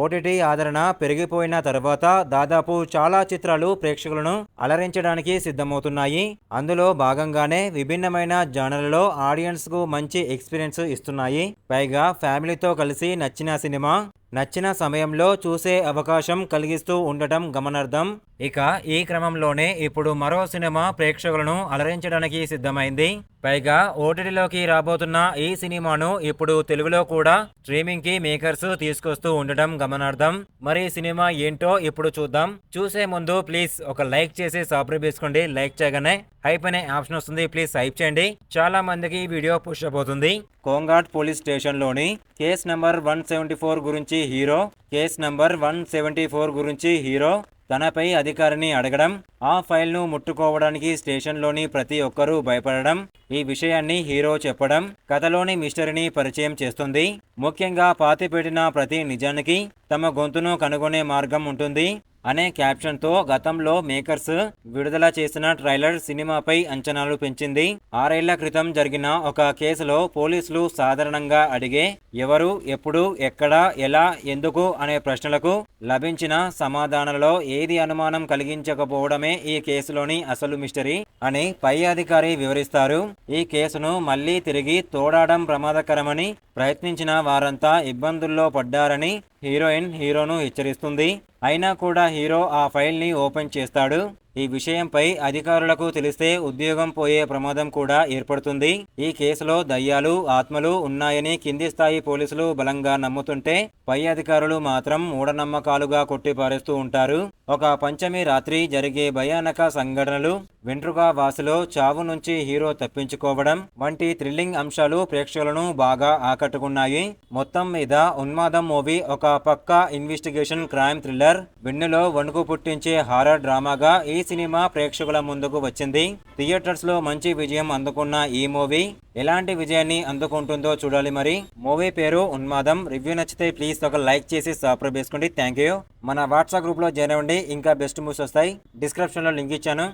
OTT ఆదరణ పెరిగిపోయిన తర్వాత దాదాపు చాలా చిత్రాలు ప్రేక్షకులను అలరించడానికి సిద్ధమవుతున్నాయి. అందులో భాగంగానే విభిన్నమైన జానర్లలో ఆడియన్స్కు మంచి ఎక్స్పీరియన్స్ ఇస్తున్నాయి. పైగా ఫ్యామిలీతో కలిసి నచ్చిన సినిమా నచ్చిన సమయంలో చూసే అవకాశం కలిగిస్తూ ఉండటం గమనార్థం. ఇక ఈ క్రమంలోనే ఇప్పుడు మరో సినిమా ప్రేక్షకులను అలరించడానికి సిద్ధమైంది. పైగా ఓటీటీలోకి రాబోతున్న ఈ సినిమాను ఇప్పుడు తెలుగులో కూడా స్ట్రీమింగ్ కి మేకర్స్ తీసుకొస్తూ ఉండటం గమనార్థం. మరి సినిమా ఏంటో ఇప్పుడు చూద్దాం. చూసే ముందు ప్లీజ్ ఒక లైక్ చేసి సబ్స్క్రైబ్ చేసుకోండి. లైక్ చేయగానే హైప్ అనే ఆప్షన్ వస్తుంది. ప్లీజ్ హైప్ చేయండి. చాలా మందికి వీడియో పుష్ అయిపోతుంది. కోంఘాట్ పోలీస్ స్టేషన్లోని కేస్ నంబర్ 174 గురించి హీరో, కేస్ నంబర్ 174 గురించి హీరో తనపై అధికారిని అడగడం, ఆ ఫైల్ను ముట్టుకోవడానికి స్టేషన్లోని ప్రతి ఒక్కరూ భయపడడం, ఈ విషయాన్ని హీరో చెప్పడం కథలోని మిస్టరీని పరిచయం చేస్తుంది. ముఖ్యంగా పాతిపెట్టిన ప్రతి నిజానికి తమ గొంతును కనుగొనే మార్గం ఉంటుంది అనే క్యాప్షన్తో గతంలో మేకర్స్ విడుదల చేసిన ట్రైలర్ సినిమాపై అంచనాలు పెంచింది. 6 ఏళ్ల క్రితం జరిగిన ఒక కేసులో పోలీసులు సాధారణంగా అడిగే ఎవరు, ఎప్పుడు, ఎక్కడ, ఎలా, ఎందుకు అనే ప్రశ్నలకు లభించిన సమాధానాలలో ఏది అనుమానం కలిగించకపోవడమే ఈ కేసులోని అసలు మిస్టరీ అని పై అధికారి వివరిస్తారు. ఈ కేసును మళ్లీ తిరిగి తోడడం ప్రమాదకరమని ప్రయత్నించిన వారంతా ఇబ్బందుల్లో పడ్డారని హీరోయిన్ హీరోను హెచ్చరిస్తుంది. అయినా కూడా హీరో ఆ ఫైల్ని ఓపెన్ చేస్తాడు. ఈ విషయంపై అధికారులకు తెలిస్తే ఉద్యోగం పోయే ప్రమాదం కూడా ఏర్పడుతుంది. ఈ కేసులో దయ్యాలు, ఆత్మలు ఉన్నాయని కింది స్థాయి పోలీసులు బలంగా నమ్ముతుంటే పై అధికారులు మాత్రం మూఢనమ్మకాలుగా కొట్టిపారేస్తూ ఉంటారు. ఒక పంచమి రాత్రి జరిగే భయానక సంఘటనలు, వెంట్రుక వాసిలో చావు నుంచి హీరో తప్పించుకోవడం వంటి థ్రిల్లింగ్ అంశాలు ప్రేక్షకులను బాగా ఆకట్టుకున్నాయి. మొత్తం మీద ఉన్మాదం మూవీ ఒక పక్కా ఇన్వెస్టిగేషన్ క్రైమ్ థ్రిల్లర్, వెన్నులో వణుకు పుట్టించే హారర్ డ్రామాగా ఈ సినిమా ప్రేక్షకుల ముందుకు వచ్చింది. థియేటర్స్ లో మంచి విజయం అందుకున్న ఈ మూవీ ఎలాంటి విజయాన్ని అందుకుంటుందో చూడాలి. మరి మూవీ పేరు ఉన్మాదం. రివ్యూ నచ్చితే ప్లీజ్ ఒక లైక్ చేసి సబ్స్క్రైబ్ చేసుకోండి. Thank you. మన వాట్సాప్ గ్రూప్ లో జాయిన్ అవ్వండి. ఇంకా బెస్ట్ మూవీస్ వస్తాయి. డిస్క్రిప్షన్ లో లింక్ ఇచ్చాను.